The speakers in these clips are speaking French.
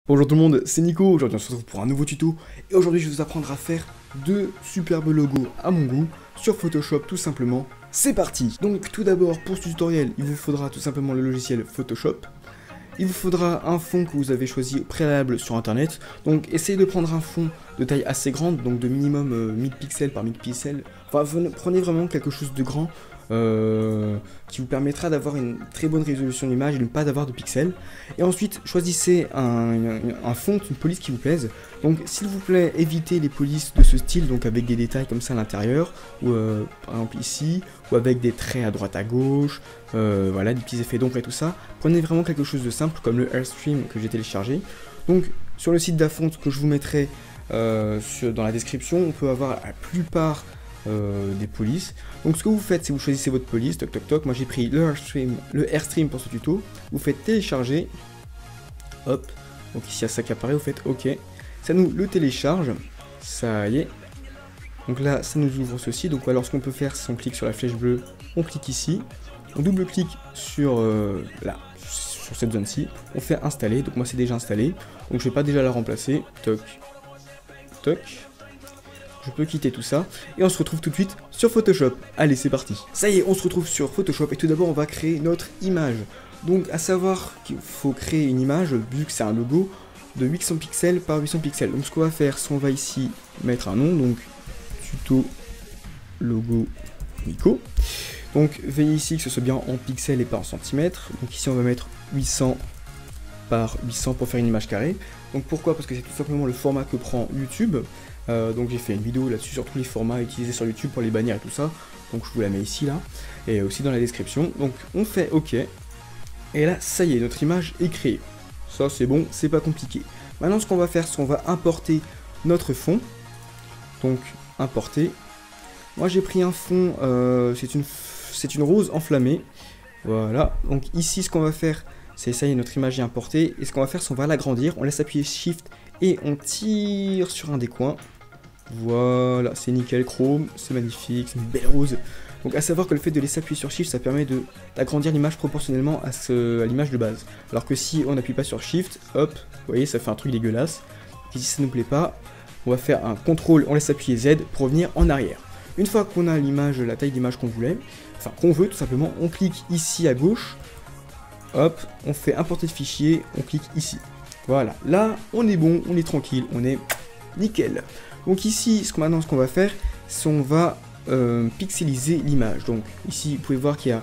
Bonjour tout le monde, c'est Nico, aujourd'hui on se retrouve pour un nouveau tuto, et aujourd'hui je vais vous apprendre à faire deux superbes logos à mon goût, sur Photoshop tout simplement. C'est parti! Donc tout d'abord, pour ce tutoriel, il vous faudra tout simplement le logiciel Photoshop. Il vous faudra un fond que vous avez choisi au préalable sur internet, donc essayez de prendre un fond de taille assez grande, donc de minimum 1000 pixels par 1000 pixels, enfin prenez vraiment quelque chose de grand, qui vous permettra d'avoir une très bonne résolution d'image et de ne pas d'avoir de pixels. Et ensuite, choisissez un fond, une police qui vous plaise. Donc, s'il vous plaît, évitez les polices de ce style, donc avec des détails comme ça à l'intérieur, ou par exemple ici, ou avec des traits à droite à gauche, voilà, des petits effets d'ombre et tout ça. Prenez vraiment quelque chose de simple, comme le Airstream que j'ai téléchargé. Donc, sur le site d'Afont que je vous mettrai dans la description, on peut avoir la plupart des polices. Donc ce que vous faites, c'est vous choisissez votre police, toc toc toc, moi j'ai pris le Airstream pour ce tuto, vous faites télécharger, hop, donc ici il y a ça qui apparaît, vous faites OK, ça nous le télécharge, ça y est, donc là ça nous ouvre ceci, donc alors ce qu'on peut faire, c'est on clique sur la flèche bleue, on clique ici, on double-clique sur sur cette zone-ci, on fait installer, donc moi c'est déjà installé, donc je vais pas déjà la remplacer, toc, toc. Je peux quitter tout ça, et on se retrouve tout de suite sur Photoshop. Allez, c'est parti. Ça y est, on se retrouve sur Photoshop, et tout d'abord, on va créer notre image. Donc, à savoir qu'il faut créer une image, vu que c'est un logo, de 800 pixels par 800 pixels. Donc, ce qu'on va faire, c'est on va ici mettre un nom, donc tuto logo Nico. Donc, veillez ici que ce soit bien en pixels et pas en centimètres. Donc, ici, on va mettre 800 par 800 pour faire une image carrée. Donc, pourquoi? Parce que c'est tout simplement le format que prend YouTube. Donc j'ai fait une vidéo là-dessus sur tous les formats utilisés sur YouTube pour les bannières et tout ça, donc je vous la mets ici là, et aussi dans la description. Donc on fait OK, et là ça y est, notre image est créée. Ça c'est bon, c'est pas compliqué. Maintenant ce qu'on va faire, c'est qu'on va importer notre fond, donc importer. Moi j'ai pris un fond, c'est une rose enflammée, voilà. Donc ici ce qu'on va faire, c'est ça y est, notre image est importée, et ce qu'on va faire, c'est qu'on va l'agrandir, on laisse appuyer Shift, et on tire sur un des coins. Voilà, c'est nickel chrome, c'est magnifique, c'est une belle rose. Donc à savoir que le fait de laisser appuyer sur Shift, ça permet d'agrandir l'image proportionnellement à l'image de base. Alors que si on n'appuie pas sur Shift, hop, vous voyez, ça fait un truc dégueulasse. Et si ça ne nous plaît pas, on va faire un CTRL, on laisse appuyer Z pour revenir en arrière. Une fois qu'on a l'image, la taille d'image qu'on voulait, enfin qu'on veut tout simplement, on clique ici à gauche, hop, on fait importer le fichier, on clique ici. Voilà, là on est bon, on est tranquille, on est nickel. Donc ici, maintenant ce qu'on va faire, c'est on va pixeliser l'image. Donc ici, vous pouvez voir qu'il y a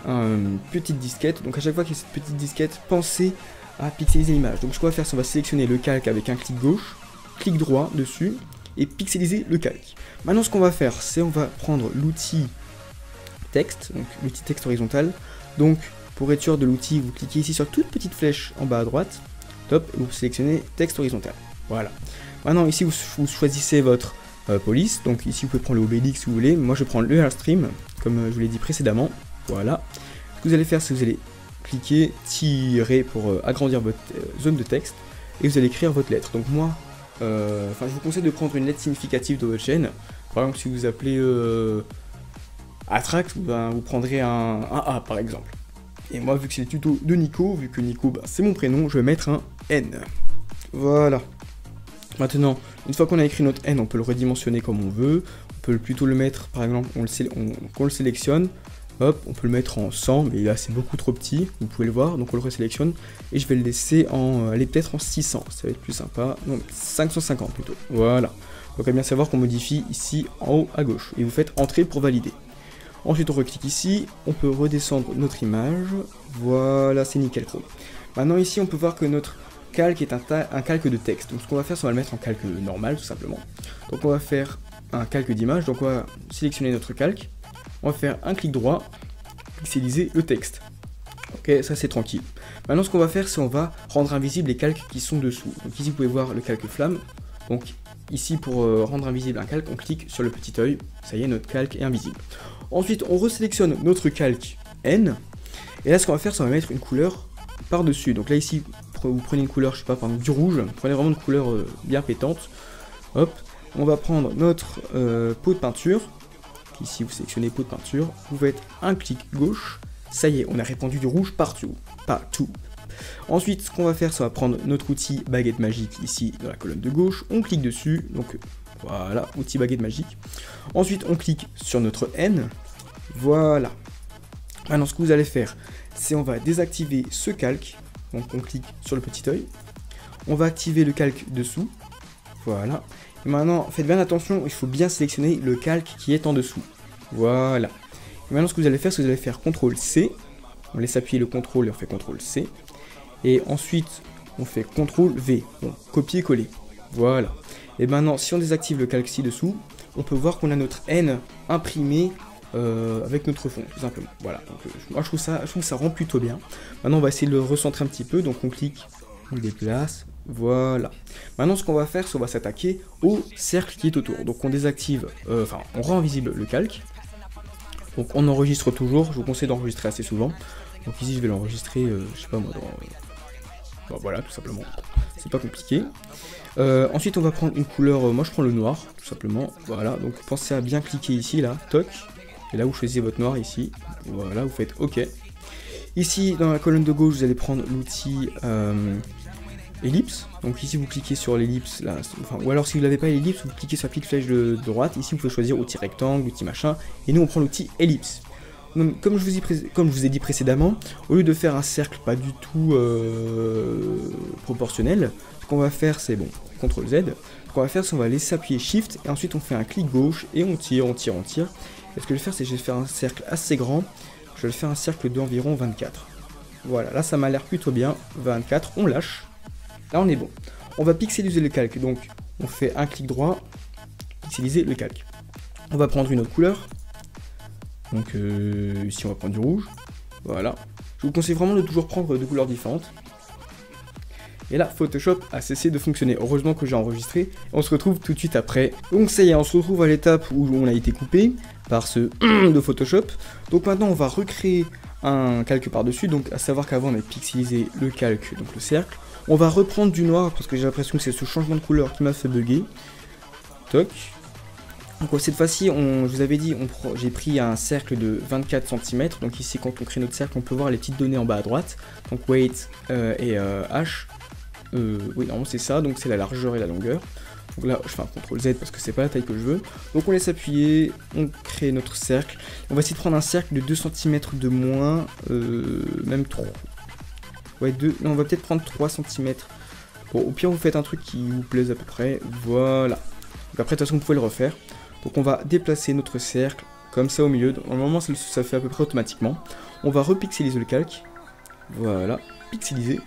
une petite disquette. Donc à chaque fois qu'il y a cette petite disquette, pensez à pixeliser l'image. Donc ce qu'on va faire, c'est on va sélectionner le calque avec un clic gauche, clic droit dessus, et pixeliser le calque. Maintenant ce qu'on va faire, c'est on va prendre l'outil texte, donc l'outil texte horizontal. Donc pour être sûr de l'outil, vous cliquez ici sur toute petite flèche en bas à droite, top, et vous sélectionnez texte horizontal. Voilà. Maintenant ici vous choisissez votre police, donc ici vous pouvez prendre le Obélix si vous voulez, moi je prends le Airstream, comme je vous l'ai dit précédemment, voilà. Ce que vous allez faire, c'est que vous allez cliquer, tirer pour agrandir votre zone de texte, et vous allez écrire votre lettre. Donc moi, je vous conseille de prendre une lettre significative de votre chaîne, par exemple si vous appelez Attract, ben, vous prendrez un A par exemple. Et moi vu que c'est le tuto de Nico, vu que Nico ben, c'est mon prénom, je vais mettre un N. Voilà. Maintenant, une fois qu'on a écrit notre N, on peut le redimensionner comme on veut. On peut plutôt le mettre, par exemple, qu'on le sélectionne, hop, on peut le mettre en 100, mais là c'est beaucoup trop petit, vous pouvez le voir, donc on le resélectionne, et je vais le laisser aller peut-être en 600, ça va être plus sympa, non, 550 plutôt, voilà. Donc à bien savoir qu'on modifie ici en haut à gauche, et vous faites entrer pour valider. Ensuite on reclique ici, on peut redescendre notre image, voilà, c'est nickel chrome. Maintenant ici on peut voir que notre calque est un calque de texte. Donc ce qu'on va faire, c'est on va le mettre en calque normal tout simplement. Donc on va faire un calque d'image, donc on va sélectionner notre calque, on va faire un clic droit, pixeliser le texte. Ok, ça c'est tranquille. Maintenant ce qu'on va faire, c'est on va rendre invisible les calques qui sont dessous. Donc ici vous pouvez voir le calque flamme. Donc ici pour rendre invisible un calque, on clique sur le petit œil, ça y est, notre calque est invisible. Ensuite on resélectionne notre calque N, et là ce qu'on va faire, c'est on va mettre une couleur par-dessus. Donc là ici, vous prenez une couleur, je sais pas, par exemple du rouge, prenez vraiment une couleur bien pétante, hop, on va prendre notre pot de peinture, ici vous sélectionnez pot de peinture, vous faites un clic gauche, ça y est, on a répandu du rouge partout, Ensuite, ce qu'on va faire, ça va prendre notre outil baguette magique ici dans la colonne de gauche. On clique dessus, donc voilà, outil baguette magique. Ensuite, on clique sur notre N. Voilà. Maintenant, ce que vous allez faire, c'est on va désactiver ce calque. Donc, on clique sur le petit œil. On va activer le calque dessous. Voilà. Et maintenant, faites bien attention, il faut bien sélectionner le calque qui est en dessous. Voilà. Et maintenant, ce que vous allez faire, c'est que vous allez faire CTRL-C. On laisse appuyer le CTRL et on fait CTRL-C. Et ensuite, on fait CTRL-V. Donc, copier-coller. Voilà. Et maintenant, si on désactive le calque ci-dessous, on peut voir qu'on a notre N imprimé avec notre fond, tout simplement. Voilà. Donc, moi, je trouve que ça rend plutôt bien. Maintenant, on va essayer de le recentrer un petit peu. Donc, on clique, on le déplace. Voilà. Maintenant, ce qu'on va faire, c'est qu'on va s'attaquer au cercle qui est autour. Donc, on désactive, on rend invisible le calque. Donc, on enregistre toujours. Je vous conseille d'enregistrer assez souvent. Donc, ici, je vais l'enregistrer, je sais pas moi, voilà, tout simplement. C'est pas compliqué. Ensuite, on va prendre une couleur. Moi, je prends le noir, tout simplement. Voilà. Donc, pensez à bien cliquer ici, là, toc. Et là, vous choisissez votre noir ici. Voilà, vous faites OK. Ici, dans la colonne de gauche, vous allez prendre l'outil ellipse. Donc ici vous cliquez sur l'ellipse là, ou alors si vous n'avez pas l'ellipse, vous cliquez sur la petite flèche de droite. Ici vous pouvez choisir outil rectangle, outil machin, et nous on prend l'outil ellipse. Donc, comme je vous ai dit précédemment, au lieu de faire un cercle pas du tout proportionnel, ce qu'on va faire c'est CTRL Z. Ce qu'on va faire c'est on va laisser appuyer Shift et ensuite on fait un clic gauche et on tire. Et ce que je vais faire c'est que je vais faire un cercle assez grand. Je vais faire un cercle d'environ 24. Voilà, là ça m'a l'air plutôt bien. 24, on lâche. Là on est bon. On va pixeliser le calque, donc on fait un clic droit, pixeliser le calque. On va prendre une autre couleur. Donc ici on va prendre du rouge. Voilà. Je vous conseille vraiment de toujours prendre deux couleurs différentes. Et là Photoshop a cessé de fonctionner. Heureusement que j'ai enregistré. On se retrouve tout de suite après. Donc ça y est, on se retrouve à l'étape où on a été coupé par ce de Photoshop. Donc maintenant on va recréer un calque par-dessus. Donc à savoir qu'avant on avait pixelisé le calque, donc le cercle. On va reprendre du noir parce que j'ai l'impression que c'est ce changement de couleur qui m'a fait bugger. Toc. Donc cette fois-ci, je vous avais dit, j'ai pris un cercle de 24 cm. Donc ici, quand on crée notre cercle, on peut voir les petites données en bas à droite. Donc weight et h. Oui, normalement c'est ça. Donc c'est la largeur et la longueur. Donc là, je fais un CTRL Z parce que c'est pas la taille que je veux. Donc on laisse appuyer, on crée notre cercle. On va essayer de prendre un cercle de 2 cm de moins, même 3. Ouais, non, on va peut-être prendre 3 cm. Bon, au pire, vous faites un truc qui vous plaise à peu près. Voilà. Donc après, de toute façon, vous pouvez le refaire. Donc on va déplacer notre cercle comme ça au milieu. Normalement, ça fait à peu près automatiquement. On va repixeliser le calque. Voilà, pixeliser.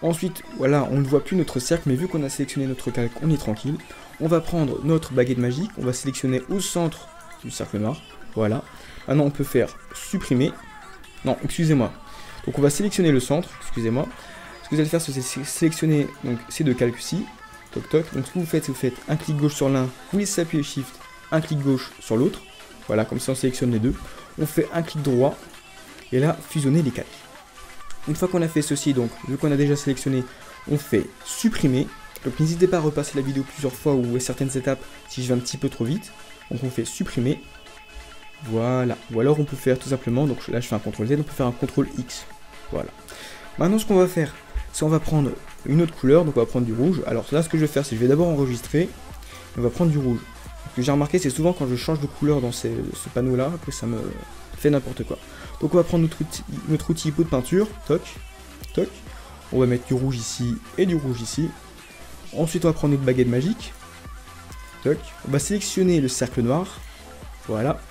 Ensuite, voilà, on ne voit plus notre cercle, mais vu qu'on a sélectionné notre calque, on est tranquille. On va prendre notre baguette magique. On va sélectionner au centre du cercle noir. Voilà. Maintenant, on peut faire supprimer. Non, excusez-moi. Donc on va sélectionner le centre, excusez-moi. Ce que vous allez faire, c'est sélectionner donc, ces deux calques-ci. Toc toc. Donc ce que vous faites, c'est que vous faites un clic gauche sur l'un, vous laissez appuyer Shift, un clic gauche sur l'autre. Voilà, comme ça on sélectionne les deux. On fait un clic droit, et là, fusionner les calques. Une fois qu'on a fait ceci, donc, vu qu'on a déjà sélectionné, on fait supprimer. Donc n'hésitez pas à repasser la vidéo plusieurs fois ou à certaines étapes si je vais un petit peu trop vite. Donc on fait supprimer. Voilà. Ou alors on peut faire tout simplement, donc là je fais un CTRL Z, on peut faire un CTRL X. Voilà. Maintenant ce qu'on va faire, c'est on va prendre une autre couleur, donc on va prendre du rouge. Alors là ce que je vais faire, c'est que je vais d'abord enregistrer, on va prendre du rouge. Ce que j'ai remarqué, c'est souvent quand je change de couleur dans ce panneau là, que ça me fait n'importe quoi. Donc on va prendre notre outil pot de peinture, toc, toc. On va mettre du rouge ici et du rouge ici. Ensuite on va prendre notre baguette magique, toc. On va sélectionner le cercle noir, voilà.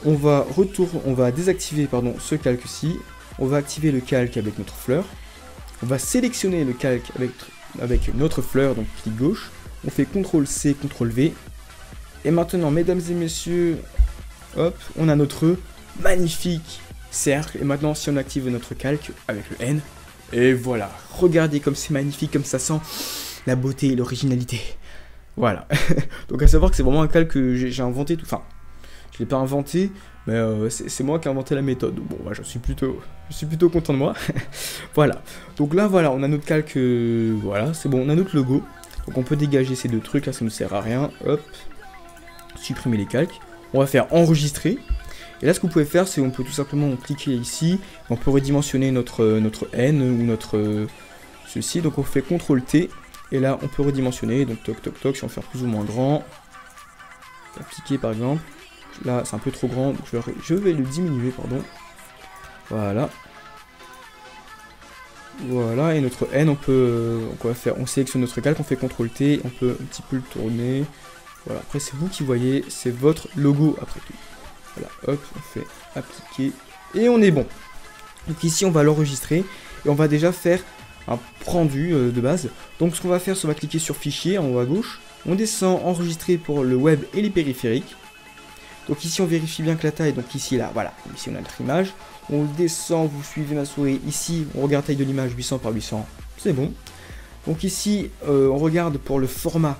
On va désactiver ce calque-ci. On va activer le calque avec notre fleur. On va sélectionner le calque avec notre fleur, donc clic gauche. On fait CTRL-C, CTRL-V. Et maintenant, mesdames et messieurs, hop, on a notre magnifique cercle. Et maintenant, si on active notre calque avec le N, et voilà. Regardez comme c'est magnifique, comme ça sent la beauté et l'originalité. Voilà. Donc à savoir que c'est vraiment un calque que j'ai inventé tout. Enfin, je l'ai pas inventé, mais c'est moi qui ai inventé la méthode. Bon, bah, je suis plutôt content de moi. Voilà. Donc là, voilà, on a notre calque. Voilà, c'est bon, on a notre logo. Donc on peut dégager ces deux trucs là, ça ne sert à rien. Hop, supprimer les calques. On va faire enregistrer. Et là ce que vous pouvez faire, c'est on peut tout simplement cliquer ici, on peut redimensionner notre N ou notre ceci, donc on fait CTRL T, et là on peut redimensionner, donc toc toc toc, si on fait plus ou moins grand, appliquer par exemple, là c'est un peu trop grand, donc je vais le diminuer, pardon, voilà. Voilà, et notre N, on sélectionne notre calque, on fait CTRL T, on peut un petit peu le tourner. Voilà, après c'est vous qui voyez, c'est votre logo après tout. Voilà, hop, on fait appliquer, et on est bon. Donc ici on va l'enregistrer, et on va déjà faire un rendu de base. Donc ce qu'on va faire, c'est on va cliquer sur fichier en haut à gauche, on descend enregistrer pour le web et les périphériques. Donc ici on vérifie bien que la taille, donc ici là, voilà, ici on a notre image. On descend, vous suivez ma souris, ici on regarde taille de l'image 800 par 800, c'est bon. Donc ici on regarde pour le format,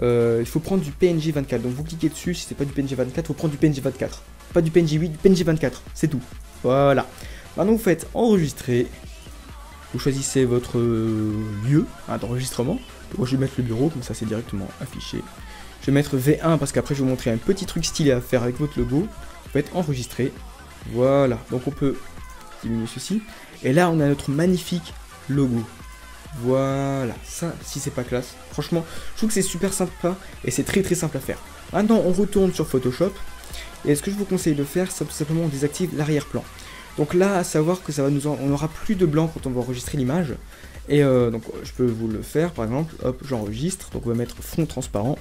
il faut prendre du PNG 24, donc vous cliquez dessus, si c'est pas du PNG 24, il faut prendre du PNG 24. Pas du PNG 8, du PNG 24, c'est tout. Voilà. Maintenant vous faites enregistrer, vous choisissez votre lieu d'enregistrement. Moi je vais mettre le bureau, comme ça c'est directement affiché. Je vais mettre V1 parce qu'après je vais vous montrer un petit truc stylé à faire avec votre logo. Vous faites enregistrer. Voilà, donc on peut diminuer ceci. Et là on a notre magnifique logo. Voilà, ça si c'est pas classe. Franchement, je trouve que c'est super sympa et c'est très très simple à faire. Maintenant on retourne sur Photoshop. Et ce que je vous conseille de faire, c'est tout simplement on désactive l'arrière-plan. Donc là, à savoir que ça va on n'aura plus de blanc quand on va enregistrer l'image. Et donc je peux vous le faire par exemple, hop, j'enregistre. Donc on va mettre fond transparent.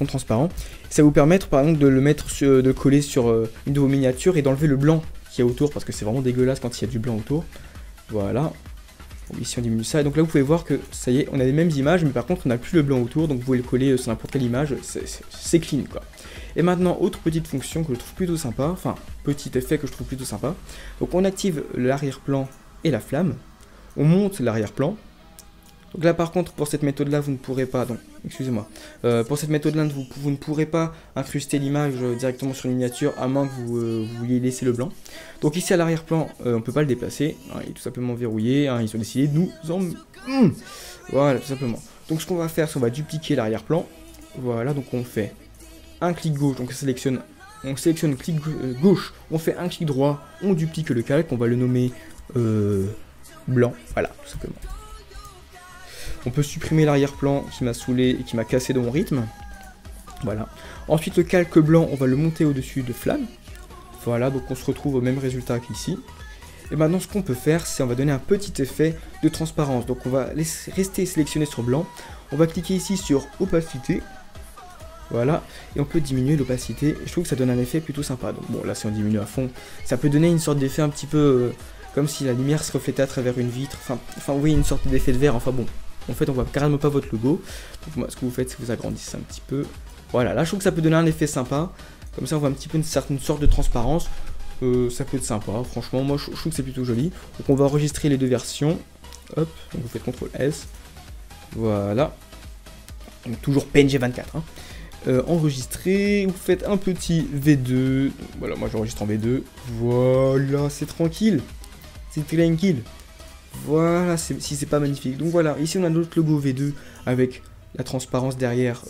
Transparent. Ça va vous permettre par exemple de le mettre de le coller sur une de vos miniatures et d'enlever le blanc qu'il y a autour parce que c'est vraiment dégueulasse quand il y a du blanc autour. Voilà. Bon, ici on diminue ça et donc là vous pouvez voir que ça y est, on a les mêmes images mais par contre on n'a plus le blanc autour, donc vous pouvez le coller sur n'importe quelle image, c'est clean quoi. Et maintenant autre petite fonction que je trouve plutôt sympa, enfin petit effet que je trouve plutôt sympa. Donc on active l'arrière-plan et la flamme, on monte l'arrière-plan. Donc là par contre pour cette méthode là vous ne pourrez pas, donc excusez-moi, pour cette méthode là vous ne pourrez pas incruster l'image directement sur une miniature à moins que vous vouliez laisser le blanc. Donc ici à l'arrière-plan on ne peut pas le déplacer, hein, il est tout simplement verrouillé, hein, ils ont décidé de nous en... Voilà tout simplement. Donc ce qu'on va faire c'est on va dupliquer l'arrière-plan, voilà donc on fait un clic gauche, donc on sélectionne clic gauche, on fait un clic droit, on duplique le calque, on va le nommer blanc, voilà tout simplement. On peut supprimer l'arrière-plan qui m'a saoulé et qui m'a cassé de mon rythme. Voilà. Ensuite, le calque blanc, on va le monter au-dessus de flamme. Voilà, donc on se retrouve au même résultat qu'ici. Et maintenant, ce qu'on peut faire, c'est on va donner un petit effet de transparence. Donc on va rester sélectionné sur blanc. On va cliquer ici sur opacité. Voilà. Et on peut diminuer l'opacité. Je trouve que ça donne un effet plutôt sympa. Donc bon, là, si on diminue à fond, ça peut donner une sorte d'effet un petit peu... comme si la lumière se reflétait à travers une vitre. Enfin oui, une sorte d'effet de verre. Enfin bon. En fait, on voit carrément pas votre logo. Donc, moi, ce que vous faites, c'est que vous agrandissez un petit peu. Voilà, là, je trouve que ça peut donner un effet sympa. Comme ça, on voit un petit peu une certaine sorte de transparence. Ça peut être sympa. Franchement, moi, je trouve que c'est plutôt joli. Donc, on va enregistrer les deux versions. Hop, donc vous faites CTRL S. Voilà. Donc, toujours PNG 24. Hein. Enregistrer. Vous faites un petit V2. Donc, voilà, moi, j'enregistre en V2. Voilà, c'est tranquille. C'est tranquille. Voilà, si c'est pas magnifique. Donc voilà, ici on a notre logo V2 avec la transparence derrière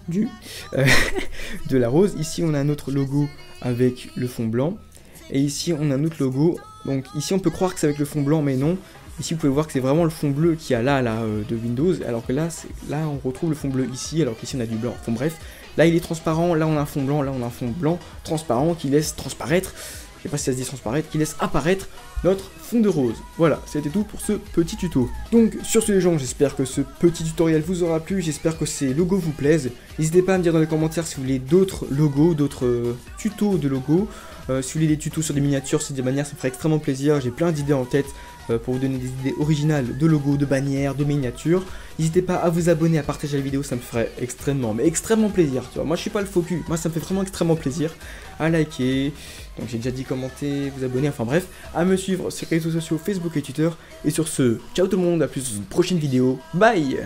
de la rose. Ici on a notre logo avec le fond blanc. Et ici on a notre logo. Donc ici on peut croire que c'est avec le fond blanc, mais non. Ici vous pouvez voir que c'est vraiment le fond bleu qu'il y a là de Windows. Alors que là on retrouve le fond bleu ici, alors qu'ici on a du blanc. Bon bref, là il est transparent, là on a un fond blanc, là on a un fond blanc transparent qui laisse transparaître. Je sais pas si ça se dit transparaître, qui laisse apparaître notre fond de rose. Voilà, c'était tout pour ce petit tuto. Donc sur ce les gens, j'espère que ce petit tutoriel vous aura plu, j'espère que ces logos vous plaisent. N'hésitez pas à me dire dans les commentaires si vous voulez d'autres logos, d'autres tutos de logos. Si vous voulez des tutos sur des miniatures, sur des bannières, ça me ferait extrêmement plaisir. J'ai plein d'idées en tête pour vous donner des idées originales de logos, de bannières, de miniatures. N'hésitez pas à vous abonner, à partager la vidéo, ça me ferait extrêmement plaisir. Tu vois, moi je suis pas le faux cul, moi ça me fait vraiment extrêmement plaisir. À liker, donc j'ai déjà dit commenter, vous abonner, enfin bref, à me suivre sur les réseaux sociaux Facebook et Twitter. Et sur ce, ciao tout le monde, à plus dans une prochaine vidéo, bye.